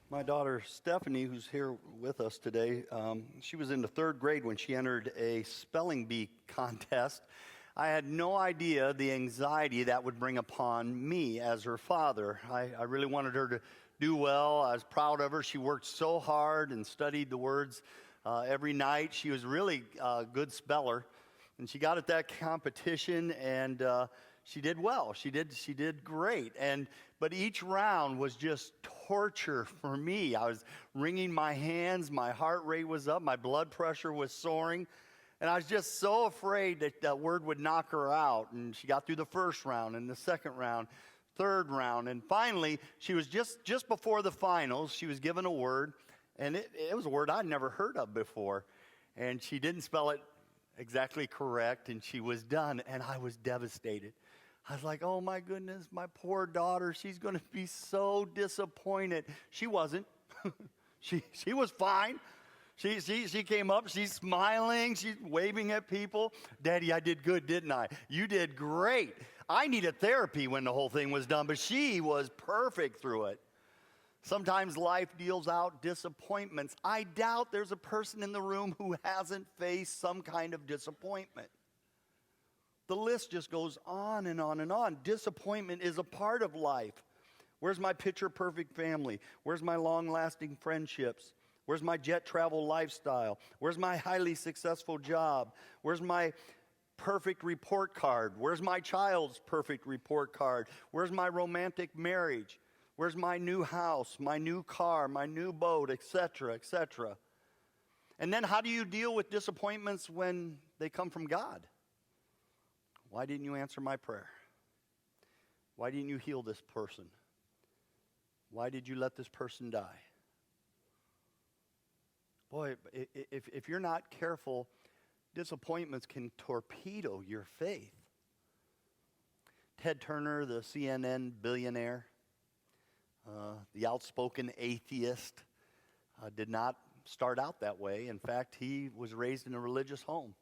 My daughter Stephanie, who's here with us today, she was in the third grade when she entered a spelling bee contest. I had no idea the anxiety that would bring upon me as her father. I really wanted her to do well. I was proud of her. She worked so hard and studied the words every night. She was really a good speller. And she got at that competition, and she did well. She did great. But each round was just torture for me. I was wringing my hands, my heart rate was up, my blood pressure was soaring, and I was just so afraid that that word would knock her out. And she got through the first round and the second round, third round, and finally, she was just before the finals, she was given a word, and it was a word I'd never heard of before. And she didn't spell it exactly correct, and she was done, and I was devastated. I was like, oh my goodness, my poor daughter, she's going to be so disappointed. She wasn't. she was fine. She came up, she's smiling, she's waving at people. Daddy, I did good, didn't I? You did great. I needed therapy when the whole thing was done, but she was perfect through it. Sometimes life deals out disappointments. I doubt there's a person in the room who hasn't faced some kind of disappointment. The list just goes on and on and on. Disappointment is a part of life. Where's my picture-perfect family? Where's my long-lasting friendships? Where's my jet travel lifestyle? Where's my highly successful job? Where's my perfect report card? Where's my child's perfect report card? Where's my romantic marriage? Where's my new house, my new car, my new boat, etc., etc.? And then how do you deal with disappointments when they come from God? Why didn't you answer my prayer? Why didn't you heal this person? Why did you let this person die? Boy, if you're not careful, disappointments can torpedo your faith. Ted Turner, the CNN billionaire, the outspoken atheist, did not start out that way. In fact, he was raised in a religious home.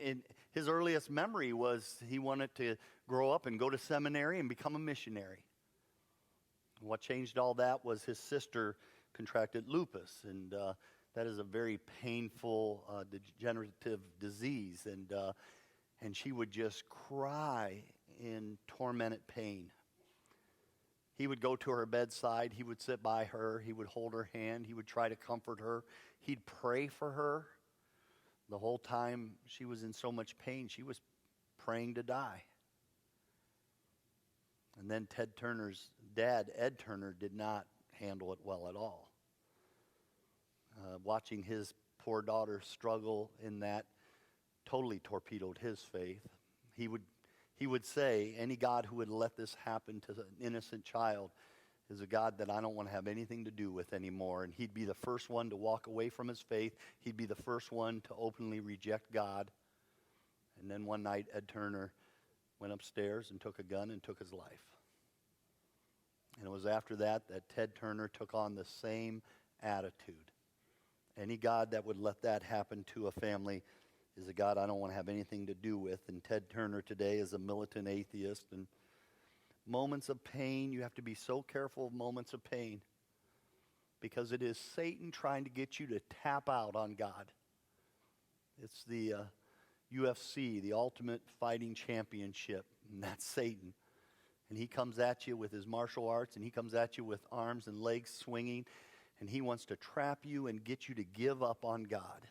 In his earliest memory was he wanted to grow up and go to seminary and become a missionary. What changed all that was his sister contracted lupus, and that is a very painful degenerative disease, and she would just cry in tormented pain. He would go to her bedside, he would sit by her, he would hold her hand, he would try to comfort her, he'd pray for her. The whole time she was in so much pain, she was praying to die. And then Ted Turner's dad, Ed Turner, did not handle it well at all. Watching his poor daughter struggle in that totally torpedoed his faith. He would say, any God who would let this happen to an innocent child is a God that I don't want to have anything to do with anymore. And he'd be the first one to walk away from his faith. He'd be the first one to openly reject God. And then one night, Ed Turner went upstairs and took a gun and took his life. And it was after that that Ted Turner took on the same attitude. Any God that would let that happen to a family is a God I don't want to have anything to do with. And Ted Turner today is a militant atheist. And moments of pain, you have to be so careful of moments of pain, because it is Satan trying to get you to tap out on God. It's the UFC, the Ultimate Fighting Championship, and that's Satan. And he comes at you with his martial arts, and he comes at you with arms and legs swinging, and he wants to trap you and get you to give up on God.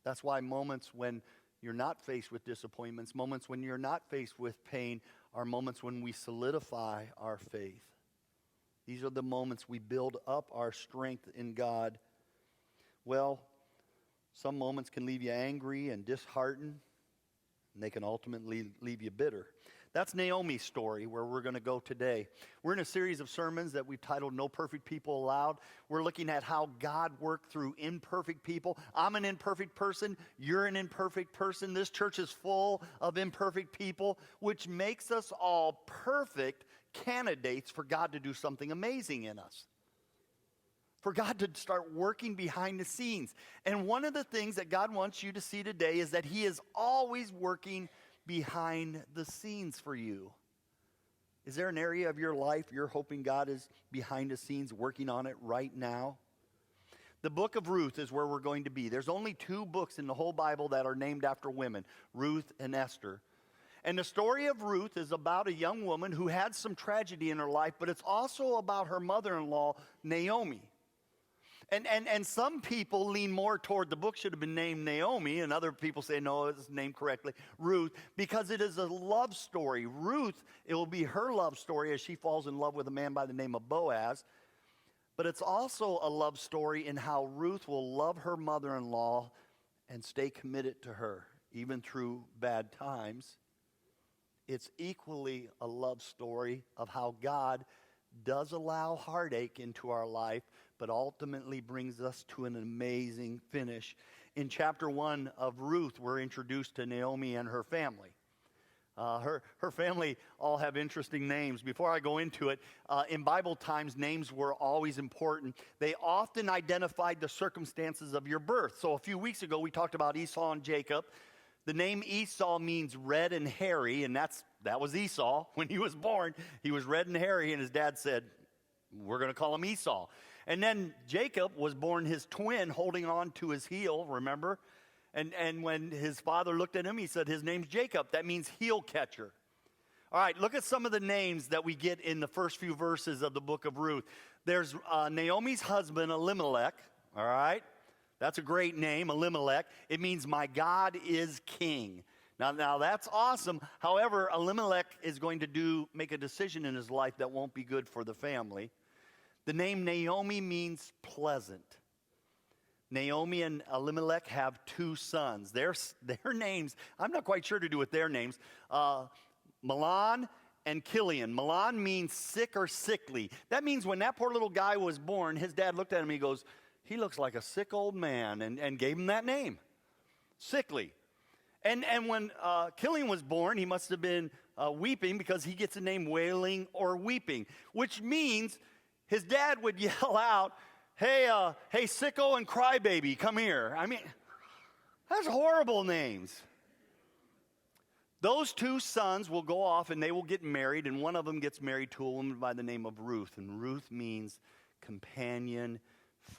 That's why moments when you're not faced with disappointments, moments when you're not faced with pain, are moments when we solidify our faith. These are the moments we build up our strength in God. Well, some moments can leave you angry and disheartened, and they can ultimately leave you bitter. That's Naomi's story, where we're going to go today. We're in a series of sermons that we've titled No Perfect People Allowed. We're looking at how God worked through imperfect people. I'm an imperfect person. You're an imperfect person. This church is full of imperfect people, which makes us all perfect candidates for God to do something amazing in us, for God to start working behind the scenes. And one of the things that God wants you to see today is that he is always working behind the scenes for you. Is there an area of your life you're hoping God is behind the scenes working on it right now? The book of Ruth is where we're going to be. There's only 2 books in the whole Bible that are named after women, Ruth and Esther. And the story of Ruth is about a young woman who had some tragedy in her life, but it's also about her mother-in-law, Naomi. And some people lean more toward the book should have been named Naomi, and other people say, no, it's named correctly, Ruth, because it is a love story. Ruth, it will be her love story as she falls in love with a man by the name of Boaz. But it's also a love story in how Ruth will love her mother-in-law and stay committed to her, even through bad times. It's equally a love story of how God does allow heartache into our life, but ultimately brings us to an amazing finish. In chapter 1 of Ruth, we're introduced to Naomi and her family. Her family all have interesting names. Before I go into it, in Bible times, names were always important. They often identified the circumstances of your birth. So a few weeks ago, we talked about Esau and Jacob. The name Esau means red and hairy, and that was Esau. When he was born, he was red and hairy, and his dad said, we're going to call him Esau. And then Jacob was born his twin holding on to his heel, remember? And when his father looked at him, he said, his name's Jacob. That means heel catcher. All right, look at some of the names that we get in the first few verses of the book of Ruth. There's Naomi's husband, Elimelech, all right? That's a great name, Elimelech. It means my God is king. Now that's awesome. However, Elimelech is going to make a decision in his life that won't be good for the family. The name Naomi means pleasant. Naomi and Elimelech have 2 sons. Their names, I'm not quite sure to do with their names. Mahlon and Chilion. Mahlon means sick or sickly. That means when that poor little guy was born, his dad looked at him and he goes, he looks like a sick old man, and gave him that name, sickly. And when Chilion was born, he must have been weeping, because he gets the name wailing or weeping, which means his dad would yell out, hey, sicko and crybaby, come here. I mean, that's horrible names. Those 2 sons will go off and they will get married, and one of them gets married to a woman by the name of Ruth. And Ruth means companion,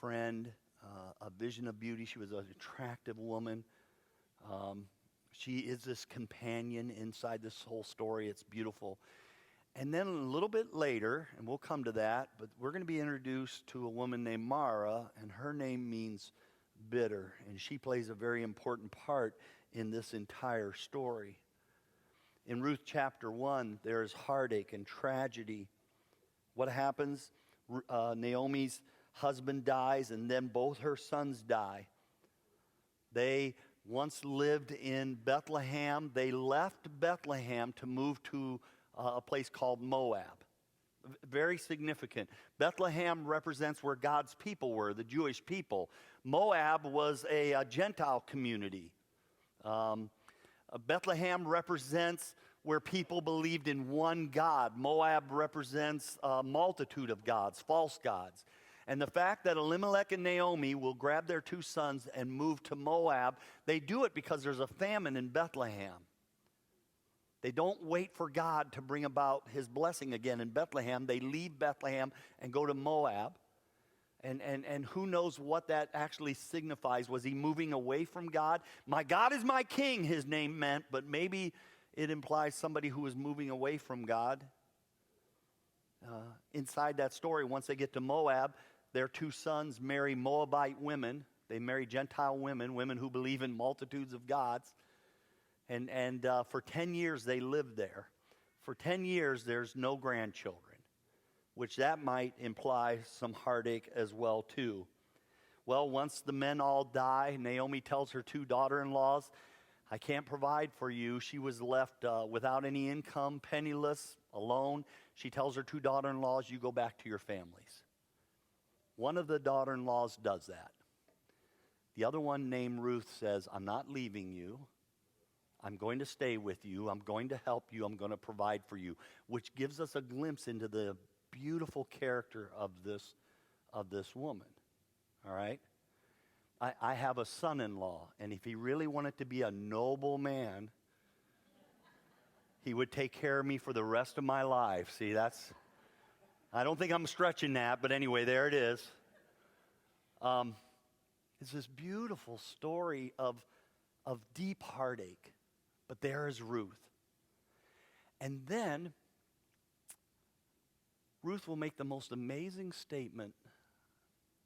friend, a vision of beauty. She was an attractive woman. She is this companion inside this whole story. It's beautiful. And then a little bit later, and we'll come to that, but we're going to be introduced to a woman named Mara, and her name means bitter. And she plays a very important part in this entire story. In Ruth chapter 1, there is heartache and tragedy. What happens? Naomi's husband dies, and then both her sons die. They once lived in Bethlehem. They left Bethlehem to move to a place called Moab. Very significant. Bethlehem represents where God's people were, the Jewish people. Moab was a Gentile community. Bethlehem represents where people believed in one God. Moab represents a multitude of gods, false gods. And the fact that Elimelech and Naomi will grab their 2 sons and move to Moab, they do it because there's a famine in Bethlehem. They don't wait for God to bring about his blessing again in Bethlehem. They leave Bethlehem and go to Moab. And who knows what that actually signifies. Was he moving away from God? My God is my king, his name meant, but maybe it implies somebody who is moving away from God. Inside that story, once they get to Moab, their 2 sons marry Moabite women. They marry Gentile women, women who believe in multitudes of gods. And for 10 years, they lived there. For 10 years, there's no grandchildren, which that might imply some heartache as well, too. Well, once the men all die, Naomi tells her 2 daughter-in-laws, I can't provide for you. She was left without any income, penniless, alone. She tells her 2 daughter-in-laws, you go back to your families. One of the daughter-in-laws does that. The other one, named Ruth, says, I'm not leaving you. I'm going to stay with you. I'm going to help you. I'm going to provide for you, which gives us a glimpse into the beautiful character of this woman. All right? I have a son-in-law, and if he really wanted to be a noble man, He would take care of me for the rest of my life. See, I don't think I'm stretching that, but anyway, there it is. It's this beautiful story of deep heartache. But there is Ruth. And then Ruth will make the most amazing statement.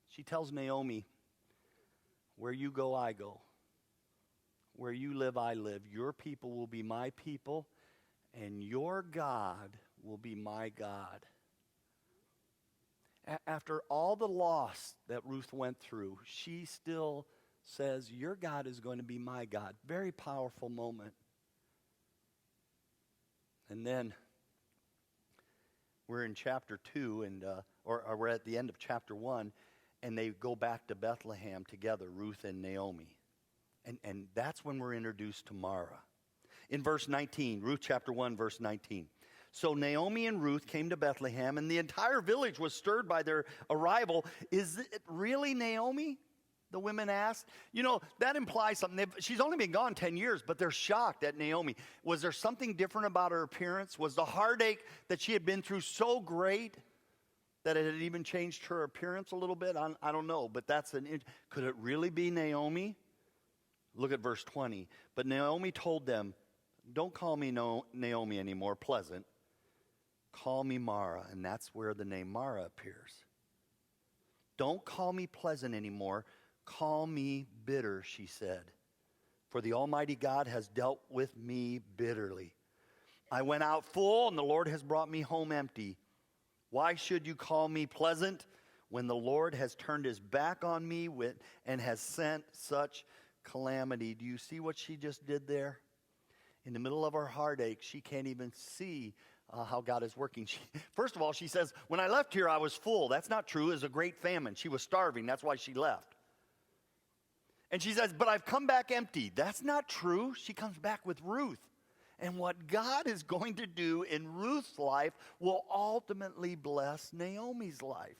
She tells Naomi, where you go, I go. Where you live, I live. Your people will be my people, and your God will be my God. After all the loss that Ruth went through, she still says, your God is going to be my God. Very powerful moment. And then we're in chapter 2, or we're at the end of chapter 1, and they go back to Bethlehem together, Ruth and Naomi. And that's when we're introduced to Mara. In verse 19, Ruth chapter 1, verse 19. So Naomi and Ruth came to Bethlehem, and the entire village was stirred by their arrival. Is it really Naomi? The women asked. You know, that implies something. She's only been gone 10 years, but they're shocked at Naomi. Was there something different about her appearance? Was the heartache that she had been through so great that it had even changed her appearance a little bit? I don't know, but could it really be Naomi? Look at verse 20. But Naomi told them, don't call me Naomi anymore, pleasant. Call me Mara, and that's where the name Mara appears. Don't call me pleasant anymore. Call me bitter, she said. For the Almighty God has dealt with me bitterly. I went out full, and the Lord has brought me home empty. Why should you call me pleasant when the Lord has turned his back on me and has sent such calamity? Do you see what she just did there? In the middle of her heartache, she can't even see how God is working. First of all, she says, when I left here, I was full. That's not true. It was a great famine. She was starving. That's why she left. And she says, but I've come back empty. That's not true. She comes back with Ruth. And what God is going to do in Ruth's life will ultimately bless Naomi's life.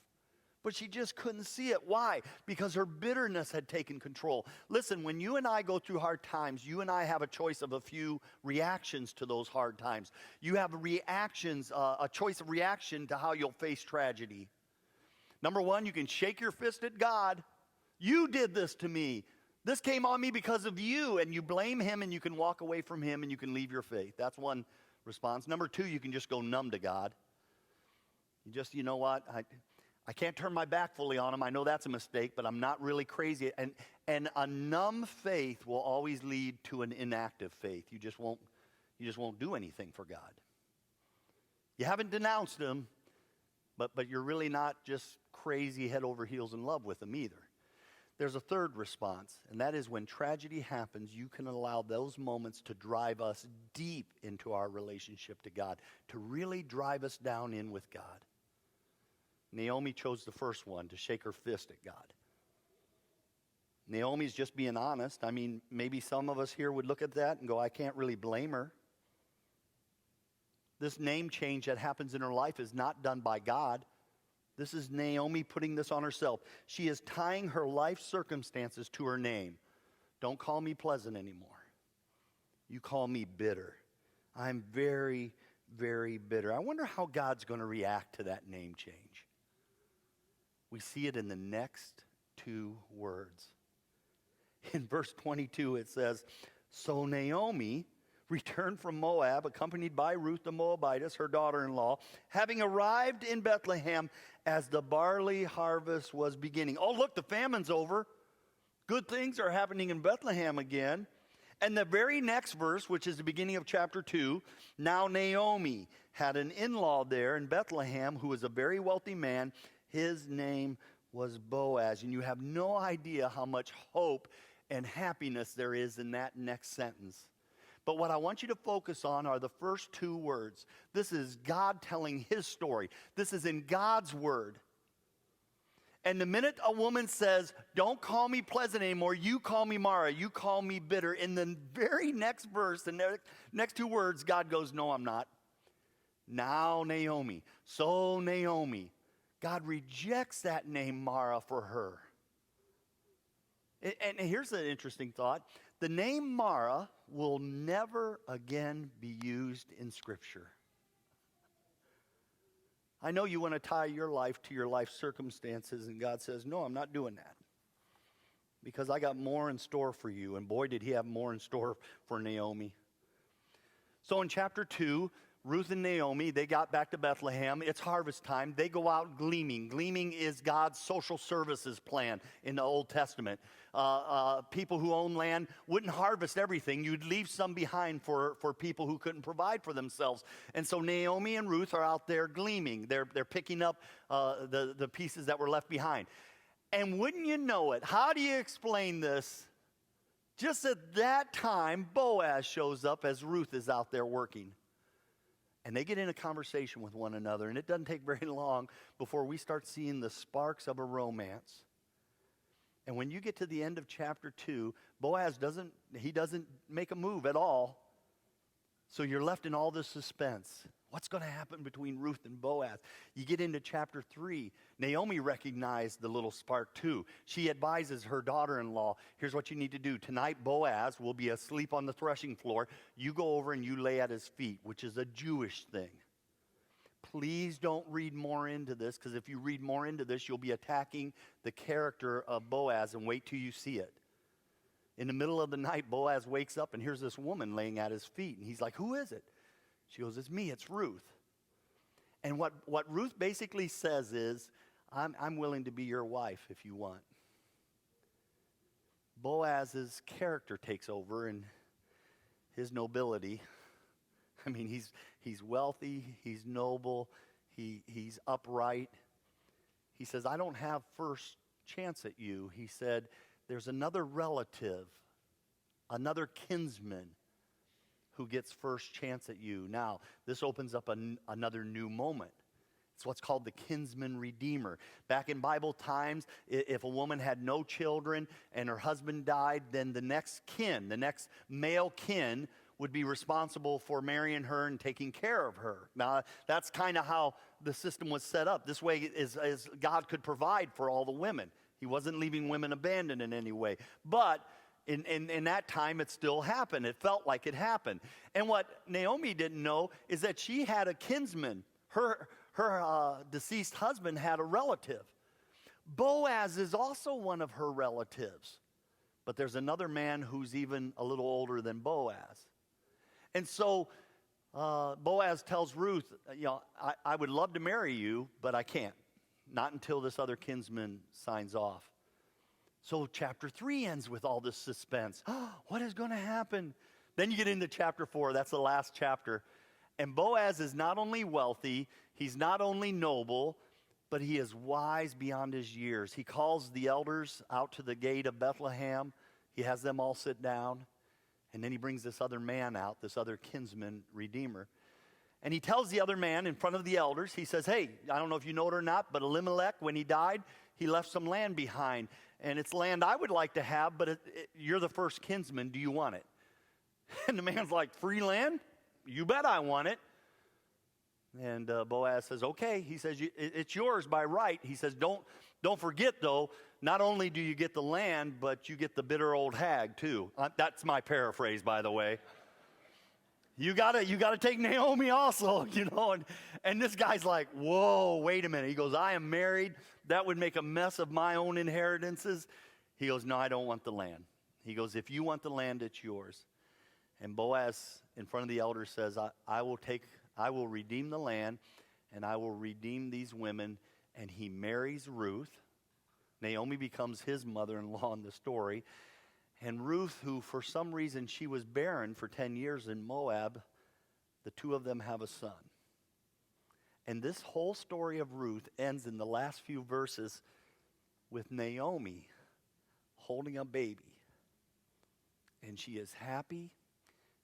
But she just couldn't see it. Why? Because her bitterness had taken control. Listen, when you and I go through hard times, you and I have a choice of a few reactions to those hard times. You have reactions, a choice of reaction to how you'll face tragedy. Number one, you can shake your fist at God. You did this to me. This came on me because of you. And you blame him, and you can walk away from him, and you can leave your faith. That's one response. Number two, you can just go numb to God. You know what? I can't turn my back fully on him. I know that's a mistake, but I'm not really crazy. And a numb faith will always lead to an inactive faith. You just won't do anything for God. You haven't denounced him, but you're really not just crazy head over heels in love with him either. There's a third response, and that is when tragedy happens, you can allow those moments to drive us deep into our relationship to God, to really drive us down in with God. Naomi chose the first one, to shake her fist at God. Naomi's just being honest. I mean, maybe some of us here would look at that and go, I can't really blame her. This name change that happens in her life is not done by God. This is Naomi putting this on herself. She is tying her life circumstances to her name. Don't call me pleasant anymore. You call me bitter. I'm very, very bitter. I wonder how God's going to react to that name change. We see it in the next two words. In verse 22, it says, so Naomi returned from Moab, accompanied by Ruth the Moabitess, her daughter-in-law, having arrived in Bethlehem as the barley harvest was beginning. Oh, look, the famine's over. Good things are happening in Bethlehem again. And the very next verse, which is the beginning of chapter 2, now Naomi had an in-law there in Bethlehem who was a very wealthy man. His name was Boaz. And you have no idea how much hope and happiness there is in that next sentence. But what I want you to focus on are the first two words. This is God telling his story. This is in God's word. And the minute a woman says, don't call me pleasant anymore, you call me Mara, you call me bitter, in the very next verse, the next two words, God goes, no, I'm not. Now Naomi. So Naomi. God rejects that name Mara for her. And here's an interesting thought. The name Mara, will never again be used in Scripture. I know you want to tie your life to your life circumstances, and God says, no, I'm not doing that. Because I got more in store for you. And boy, did he have more in store for Naomi. So in chapter 2, Ruth and Naomi, they got back to Bethlehem. It's harvest time. They go out gleaning. Gleaning is God's social services plan in the Old Testament. People who own land wouldn't harvest everything. You'd leave some behind for people who couldn't provide for themselves. And so Naomi and Ruth are out there gleaning. They're picking up the pieces that were left behind. And wouldn't you know it, how do you explain this? Just at that time, Boaz shows up as Ruth is out there working. And they get in a conversation with one another, and it doesn't take very long before we start seeing the sparks of a romance. And when you get to the end of chapter 2, Boaz doesn't make a move at all. So you're left in all this suspense. What's going to happen between Ruth and Boaz? You get into chapter 3. Naomi recognized the little spark too. She advises her daughter-in-law, here's what you need to do. Tonight Boaz will be asleep on the threshing floor. You go over and you lay at his feet, which is a Jewish thing. Please don't read more into this, because if you read more into this, you'll be attacking the character of Boaz, and wait till you see it. In the middle of the night, Boaz wakes up and here's this woman laying at his feet. And he's like, who is it? She goes, it's me, it's Ruth. And what Ruth basically says is, I'm willing to be your wife if you want. Boaz's character takes over and his nobility. I mean, he's wealthy, he's noble, he's upright. He says, I don't have first chance at you. He said, there's another relative, another kinsman who gets first chance at you. Now, this opens up another new moment. It's what's called the kinsman redeemer. Back in Bible times, if a woman had no children and her husband died, then the next male kin, would be responsible for marrying her and taking care of her. Now, that's kind of how the system was set up. This way is God could provide for all the women. He wasn't leaving women abandoned in any way. But in that time, it still happened. It felt like it happened. And what Naomi didn't know is that she had a kinsman. Her deceased husband had a relative. Boaz is also one of her relatives. But there's another man who's even a little older than Boaz. And so Boaz tells Ruth, I would love to marry you, but I can't. Not until this other kinsman signs off. So chapter 3 ends with all this suspense. What is going to happen? Then you get into chapter 4. That's the last chapter. And Boaz is not only wealthy, he's not only noble, but he is wise beyond his years. He calls the elders out to the gate of Bethlehem. He has them all sit down. And then he brings this other man out, this other kinsman redeemer. And he tells the other man in front of the elders, he says, hey, I don't know if you know it or not, but Elimelech, when he died, he left some land behind. And it's land I would like to have, but you're the first kinsman. Do you want it? And the man's like, free land? You bet I want it. And Boaz says, okay. He says, it's yours by right. He says, don't forget, though, not only do you get the land, but you get the bitter old hag, too. That's my paraphrase, by the way. You gotta take Naomi also, And this guy's like, whoa, wait a minute. He goes, I am married. That would make a mess of my own inheritances. He goes, no, I don't want the land. He goes, if you want the land, it's yours. And Boaz, in front of the elders, says, I will redeem the land, and I will redeem these women. And he marries Ruth. Naomi becomes his mother-in-law in the story. And Ruth, who for some reason she was barren for 10 years in Moab, the two of them have a son. And this whole story of Ruth ends in the last few verses with Naomi holding a baby. And she is happy.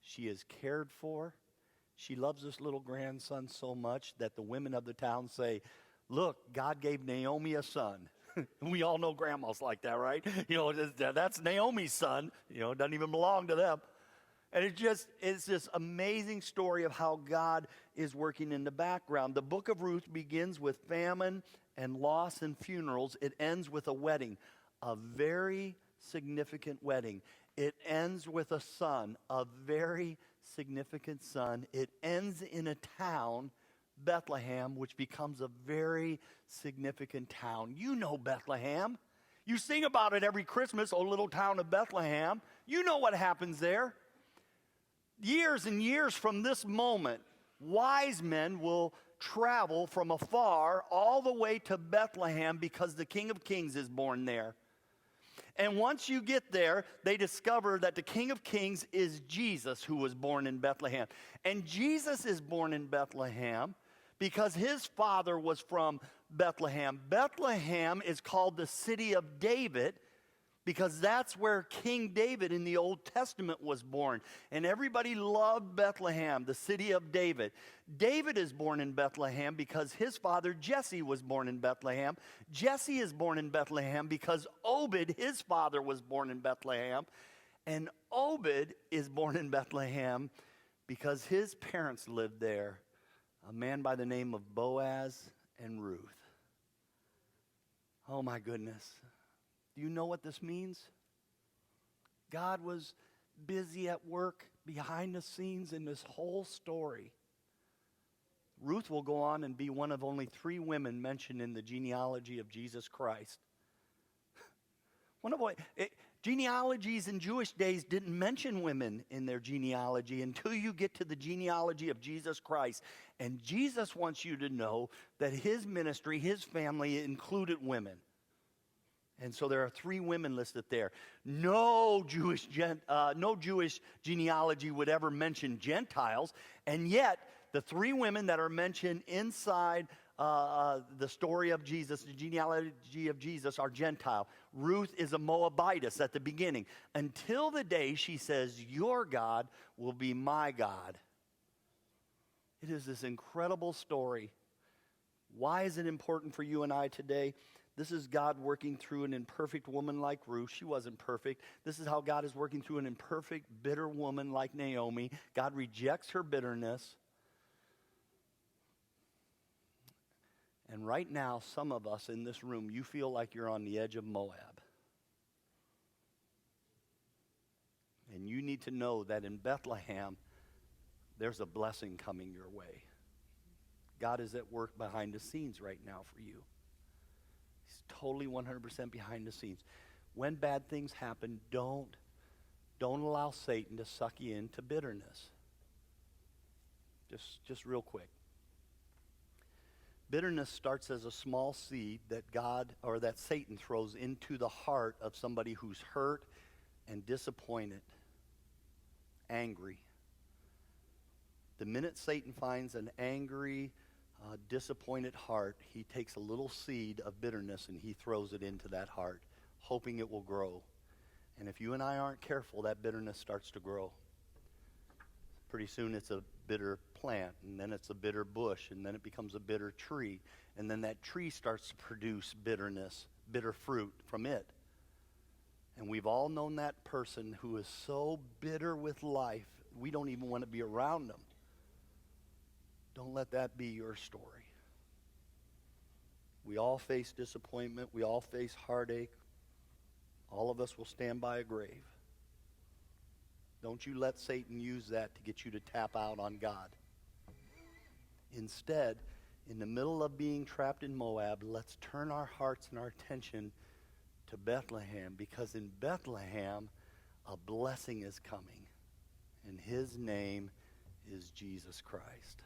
She is cared for. She loves this little grandson so much that the women of the town say, look, God gave Naomi a son. We all know grandmas like that, right? That's Naomi's son. It doesn't even belong to them. And it's this amazing story of how God is working in the background. The book of Ruth begins with famine and loss and funerals. It ends with a wedding, a very significant wedding. It ends with a son, a very significant son. It ends in a town, Bethlehem, which becomes a very significant town. You know Bethlehem. You sing about it every Christmas, oh little town of Bethlehem. You know what happens there. Years and years from this moment, wise men will travel from afar all the way to Bethlehem because the King of Kings is born there. And once you get there, they discover that the King of Kings is Jesus, who was born in Bethlehem. And Jesus is born in Bethlehem because his father was from Bethlehem. Bethlehem is called the city of David because that's where King David in the Old Testament was born. And everybody loved Bethlehem, the city of David. David is born in Bethlehem because his father Jesse was born in Bethlehem. Jesse is born in Bethlehem because Obed, his father, was born in Bethlehem. And Obed is born in Bethlehem because his parents lived there, a man by the name of Boaz and Ruth. Oh my goodness. Do you know what this means? God was busy at work behind the scenes in this whole story. Ruth will go on and be one of only 3 women mentioned in the genealogy of Jesus Christ. Genealogies in Jewish days didn't mention women in their genealogy until you get to the genealogy of Jesus Christ. And Jesus wants you to know that his ministry, his family included women. And so there are 3 women listed there. No Jewish genealogy would ever mention Gentiles, and yet the 3 women that are mentioned inside the story of Jesus, the genealogy of Jesus, are Gentile. Ruth is a Moabitess at the beginning, until the day she says, "Your God will be my God." It is this incredible story. Why is it important for you and I today? This is God working through an imperfect woman like Ruth. She wasn't perfect. This is how God is working through an imperfect, bitter woman like Naomi. God rejects her bitterness. And right now, some of us in this room, you feel like you're on the edge of Moab. And you need to know that in Bethlehem, there's a blessing coming your way. God is at work behind the scenes right now for you. He's totally 100% behind the scenes. When bad things happen, don't allow Satan to suck you into bitterness. Just real quick. Bitterness starts as a small seed that Satan throws into the heart of somebody who's hurt and disappointed, angry. The minute Satan finds an angry, disappointed heart, he takes a little seed of bitterness and he throws it into that heart, hoping it will grow. And if you and I aren't careful, that bitterness starts to grow. Pretty soon it's a bitter plant, and then it's a bitter bush, and then it becomes a bitter tree, and then that tree starts to produce bitterness, bitter fruit from it. And we've all known that person who is so bitter with life, we don't even want to be around them. Don't let that be your story. We all face disappointment. We all face heartache. All of us will stand by a grave. Don't you let Satan use that to get you to tap out on God. Instead, in the middle of being trapped in Moab, let's turn our hearts and our attention to Bethlehem, because in Bethlehem, a blessing is coming, and his name is Jesus Christ.